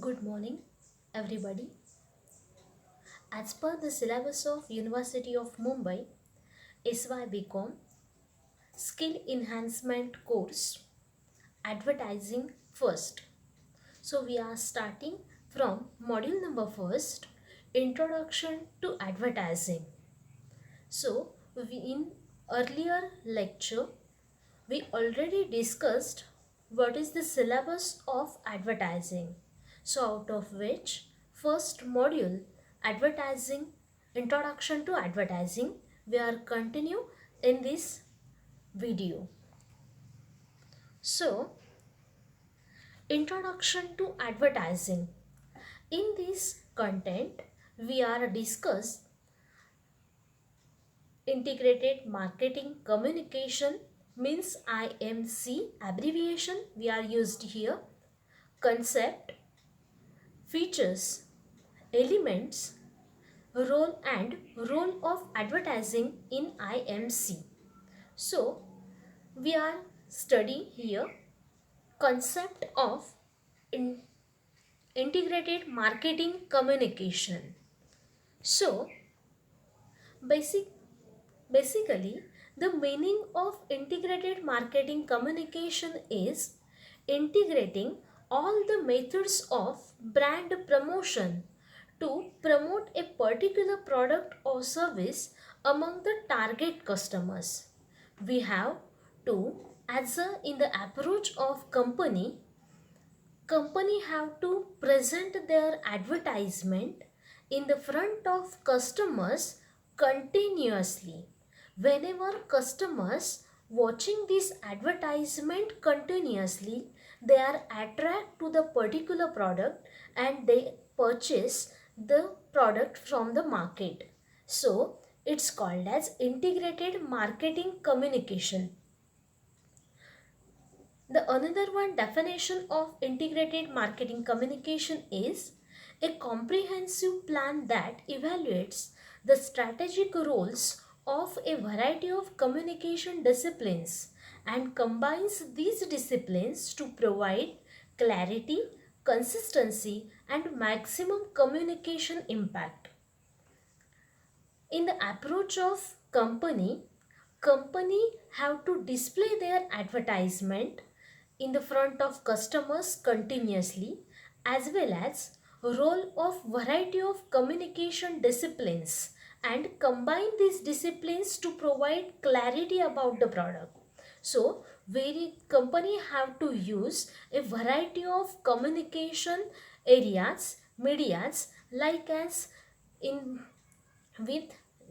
Good morning, everybody. As per the syllabus of University of Mumbai, SY BCom Skill Enhancement course, Advertising First. So we are starting from module number first, Introduction to Advertising. So in earlier lecture, we already discussed what is the syllabus of advertising. So out of which first module, advertising, introduction to advertising, we are continue in this video. So introduction to advertising. In this content we are discuss integrated marketing communication, means IMC abbreviation we are used here, concept, features, elements, role of advertising in IMC. So we are studying here concept of in integrated marketing communication. So basic basically the meaning of integrated marketing communication is integrating all the methods of brand promotion to promote a particular product or service among the target customers. We have to, as a, in the approach of company have to present their advertisement in the front of customers continuously. Whenever customers watching this advertisement continuously, they are attracted to the particular product and they purchase the product from the market. So it's called as integrated marketing communication. The another one definition of integrated marketing communication is a comprehensive plan that evaluates the strategic roles of a variety of communication disciplines and combines these disciplines to provide clarity, consistency, and maximum communication impact. In the approach of company have to display their advertisement in the front of customers continuously, as well as role of variety of communication disciplines and combine these disciplines to provide clarity about the product. So very company have to use a variety of communication areas, medias, like as in with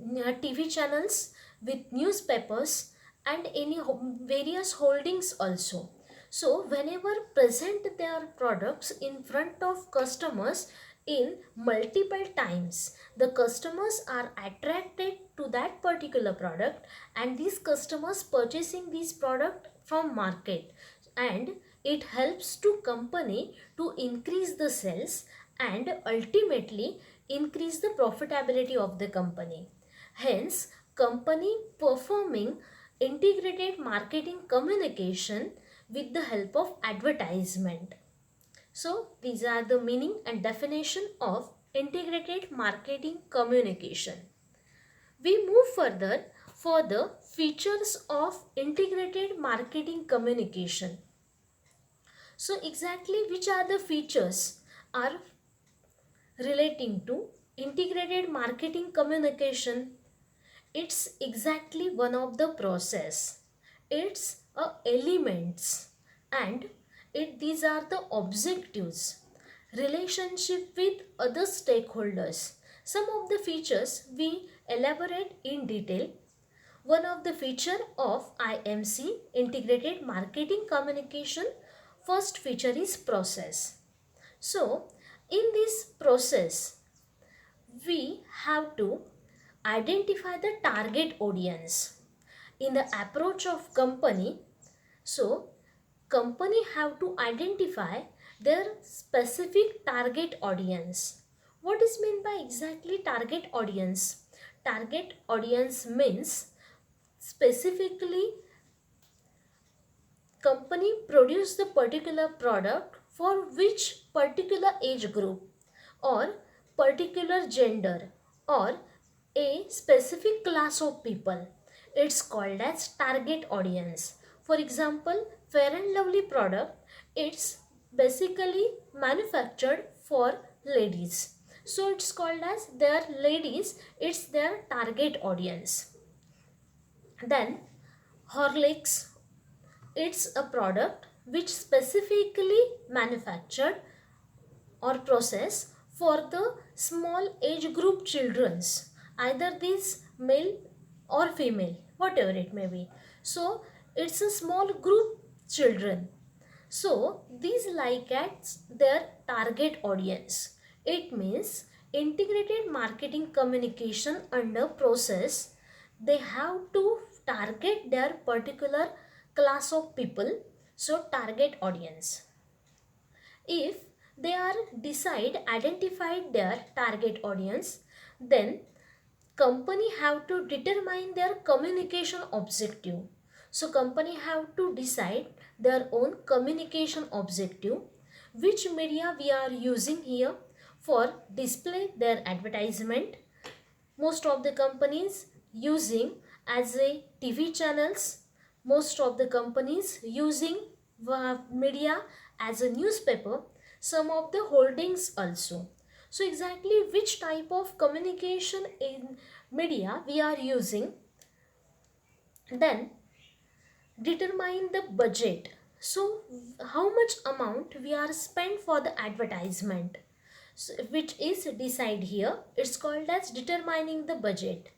TV channels, with newspapers, and any various holdings also. So whenever present their products in front of customers in multiple times, the customers are attracted to that particular product and these customers purchasing this product from market, and it helps to company to increase the sales and ultimately increase the profitability of the company. Hence, company performing integrated marketing communication with the help of advertisement. So, these are the meaning and definition of integrated marketing communication. We move further for the features of integrated marketing communication. So, exactly which are the features are relating to integrated marketing communication? It's exactly one of the process. It's a elements, and these are the objectives, relationship with other stakeholders. Some of the features we elaborate in detail. One of the feature of IMC, integrated marketing communication, first feature is process. So in this process we have to identify the target audience. In the approach of company, so company have to identify their specific target audience. What is meant by exactly target audience? Target audience means specifically company produce the particular product for which particular age group or particular gender or a specific class of people. It's called as target audience. For example, Fair and Lovely product, it's basically manufactured for ladies, so it's called as their ladies, it's their target audience. Then Horlicks, it's a product which specifically manufactured or processed for the small age group children's, either these male or female, whatever it may be. So it's a small group children. So these like at their target audience. It means integrated marketing communication under process. They have to target their particular class of people. So target audience. If they are identified their target audience, then company have to determine their communication objective. So company have to decide their own communication objective, which media we are using here for display their advertisement. Most of the companies using as a TV channels, most of the companies using media as a newspaper, some of the holdings also. So exactly which type of communication in media we are using, then determine the budget. So how much amount we are spent for the advertisement, so, which is decide here, it's called as determining the budget.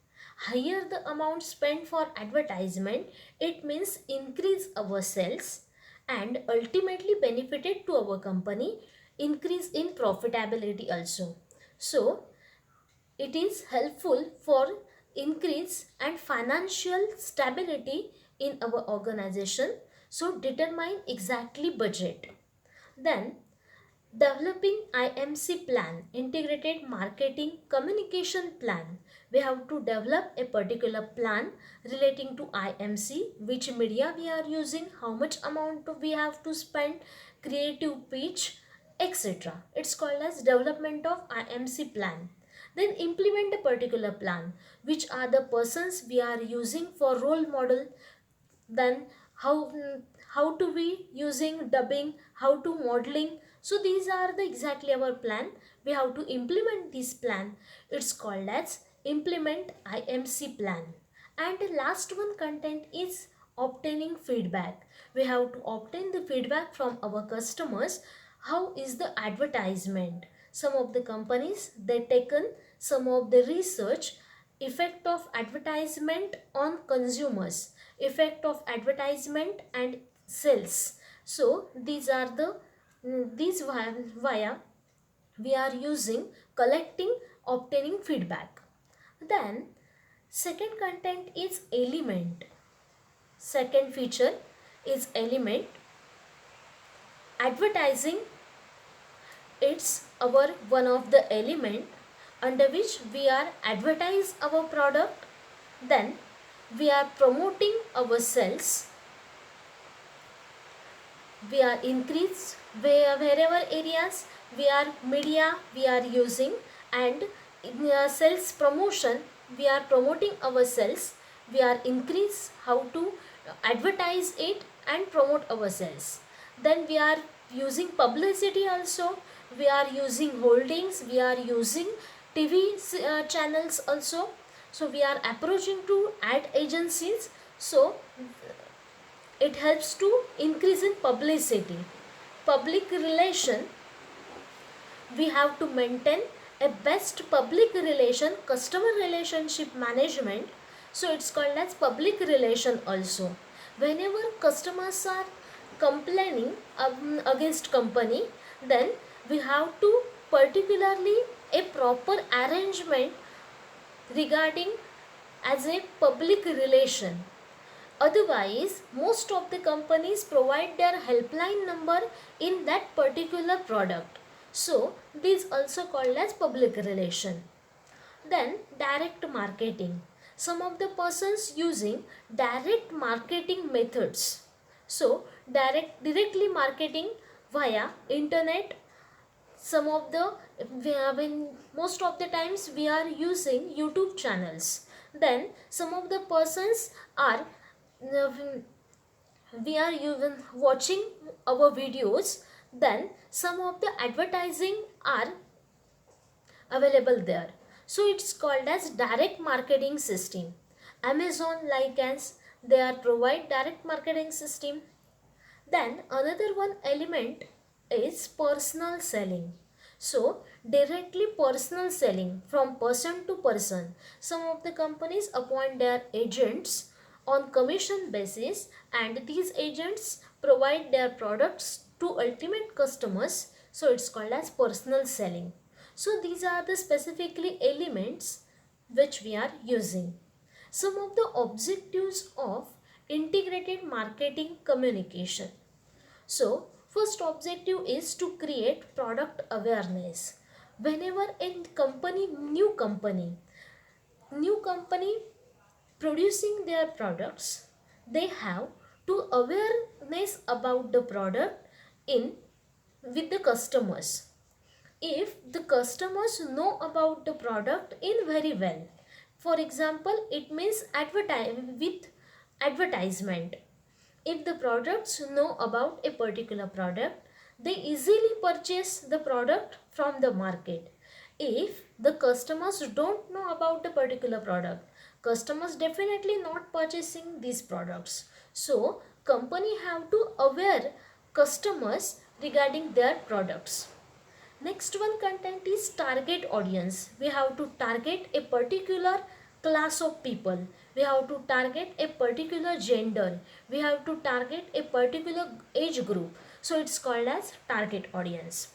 Higher the amount spent for advertisement, it means increase our sales and ultimately benefited to our company, increase in profitability also. So it is helpful for increase and financial stability in our organization. So determine exactly budget. Then developing IMC plan, integrated marketing communication plan. We have to develop a particular plan relating to IMC, which media we are using, how much amount we have to spend, creative pitch, etc. It's called as development of IMC plan. Then implement a particular plan, which are the persons we are using for role model. Then how to be using dubbing, how to modeling. So these are the exactly our plan. We have to implement this plan. It's called as implement IMC plan. And the last one content is obtaining feedback. We have to obtain the feedback from our customers. How is the advertisement? Some of the companies, they taken some of the research, effect of advertisement on consumers, effect of advertisement and sales. So these are the these via we are using collecting, obtaining feedback. Then second content is element. Second feature is element. Advertising, it's our one of the element under which we are advertise our product. Then we are promoting ourselves, we are increase wherever areas we are media we are using, and in sales promotion we are promoting ourselves, we are increase how to advertise it and promote ourselves. Then we are using publicity also, we are using holdings, we are using TV channels also. So we are approaching to ad agencies. So it helps to increase in publicity. Public relation, we have to maintain a best public relation, customer relationship management. So it's called as public relation also. Whenever customers are complaining against company, then we have to particularly a proper arrangement regarding as a public relation. Otherwise, most of the companies provide their helpline number in that particular product. So, this also called as public relation. Then, direct marketing. Some of the persons using direct marketing methods. So directly marketing via internet, some of the we have been most of the times we are using YouTube channels. Then some of the persons are uh, we are even watching our videos. Then some of the advertising are available there. So it's called as direct marketing system. Amazon like as they are provide direct marketing system. Then another one element is personal selling. So directly personal selling from person to person. Some of the companies appoint their agents on commission basis, and these agents provide their products to ultimate customers. So it's called as personal selling. So these are the specifically elements which we are using. Some of the objectives of integrated marketing communication. So, first objective is to create product awareness. Whenever a new company producing their products, they have to awareness about the product in with the customers. If the customers know about the product in very well, for example, it means advertisement. If the products know about a particular product, they easily purchase the product from the market. If the customers don't know about the particular product, customers definitely not purchasing these products. So company have to aware customers regarding their products. Next one content is target audience. We have to target a particular class of people. We have to target a particular gender. We have to target a particular age group. So it's called as target audience.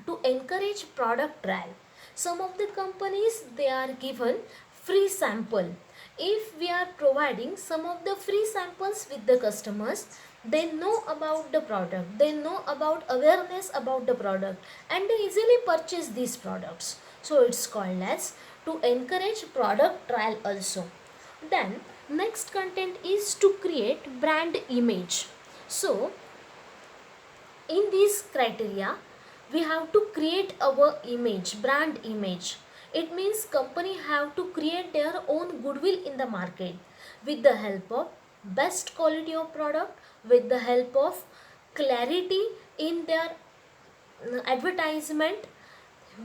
To encourage product trial, some of the companies they are given free sample. If we are providing some of the free samples with the customers, they know about the product, they know about awareness about the product, and they easily purchase these products. So it's called as to encourage product trial also. Then next content is to create brand image. So in these criteria, we have to create our image, brand image. It means company have to create their own goodwill in the market with the help of best quality of product, with the help of clarity in their advertisement,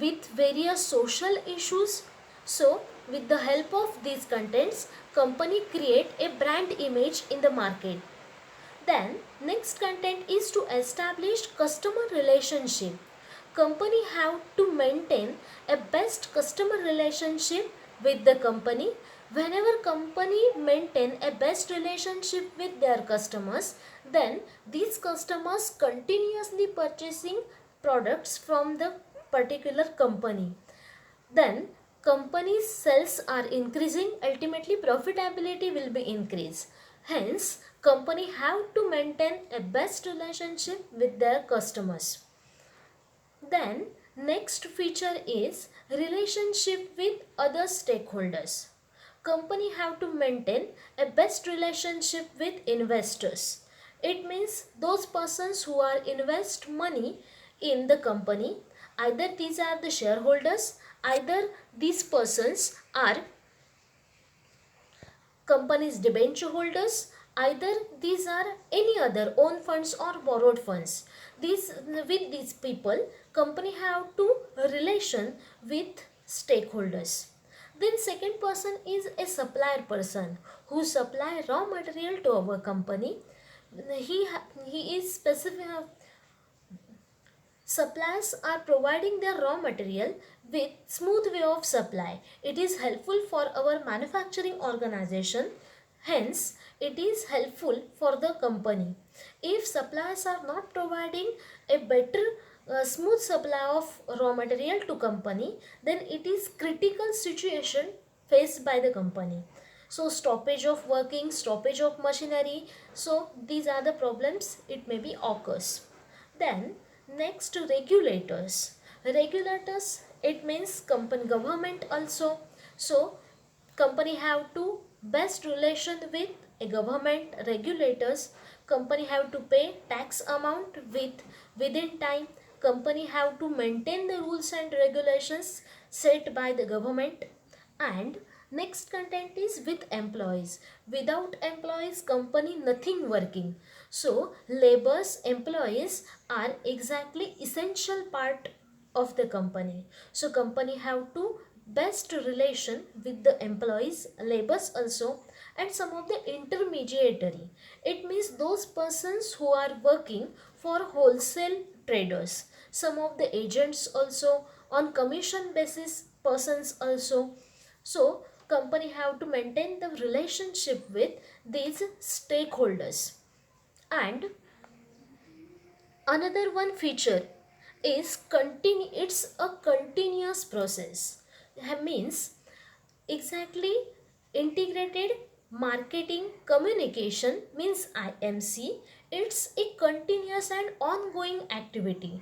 with various social issues. So with the help of these contents, company create a brand image in the market. Then next content is to establish customer relationship. Company have to maintain a best customer relationship with the company. Whenever company maintain a best relationship with their customers, then these customers continuously purchasing products from the particular company. Then company's sales are increasing, ultimately profitability will be increased. Hence company have to maintain a best relationship with their customers. Then next feature is relationship with other stakeholders. Company have to maintain a best relationship with investors. It means those persons who are invest money in the company, either these are the shareholders, either these persons are company's debenture holders, either these are any other own funds or borrowed funds. These with these people, company have to relation with stakeholders. Then second person is a supplier person who supply raw material to our company. He is specific. Suppliers are providing their raw material with smooth way of supply. It is helpful for our manufacturing organization. Hence, it is helpful for the company. If suppliers are not providing a better smooth supply of raw material to company, then it is critical situation faced by the company. So stoppage of working, stoppage of machinery. So these are the problems it may be occurs. Then next regulators. Regulators, it means company government also. So company have to best relation with a government regulators. company have to pay tax amount within time, company have to maintain the rules and regulations set by the government. And next content is with employees. Without employees, company nothing working. So laborers, employees are exactly essential part of the company. So company have to best relation with the employees, laborers also, and some of the intermediary. It means those persons who are working for wholesale traders, some of the agents also, on commission basis persons also. So company have to maintain the relationship with these stakeholders. And another one feature is it's a continuous process. That means exactly integrated marketing communication means IMC. It's a continuous and ongoing activity.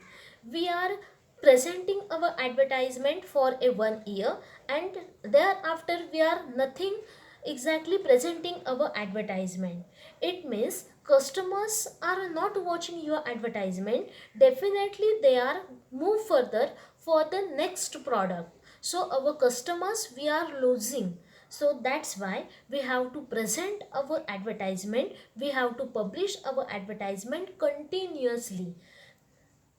We are presenting our advertisement for a 1 year, and thereafter we are nothing exactly presenting our advertisement. It means customers are not watching your advertisement, definitely they are move further for the next product. So our customers we are losing. So that's why we have to present our advertisement, we have to publish our advertisement continuously.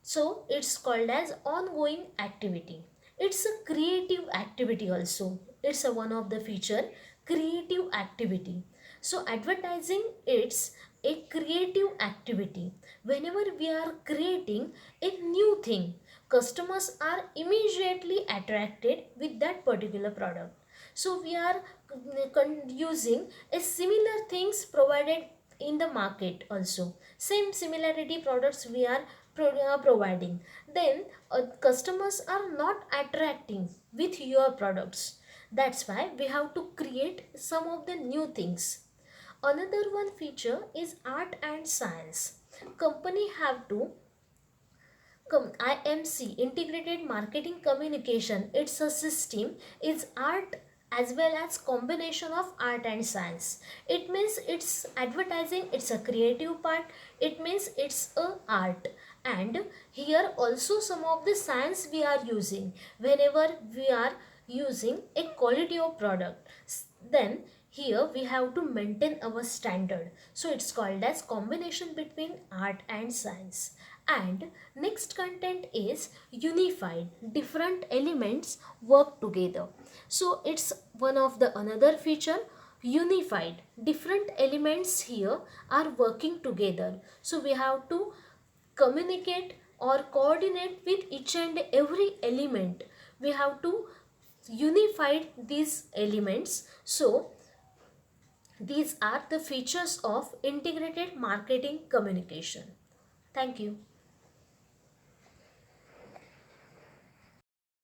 So it's called as ongoing activity. It's a creative activity also. It's a one of the feature, creative activity. So advertising, it's a creative activity. Whenever we are creating a new thing, customers are immediately attracted with that particular product. So we are using a similar things provided in the market also, same similarity products we are providing, then customers are not attracting with your products. That's why we have to create some of the new things. Another one feature is art and science. Company have to IMC, integrated marketing communication, it's a system, it's art as well as combination of art and science. It means it's advertising, it's a creative part, it means it's a art. And here also some of the science we are using whenever we are using a quality of product. Then here we have to maintain our standard. So it's called as combination between art and science. And next content is unified, different elements work together. So it's one of the another feature, unified, different elements here are working together. So we have to communicate or coordinate with each and every element. We have to unify these elements. So these are the features of integrated marketing communication. Thank you.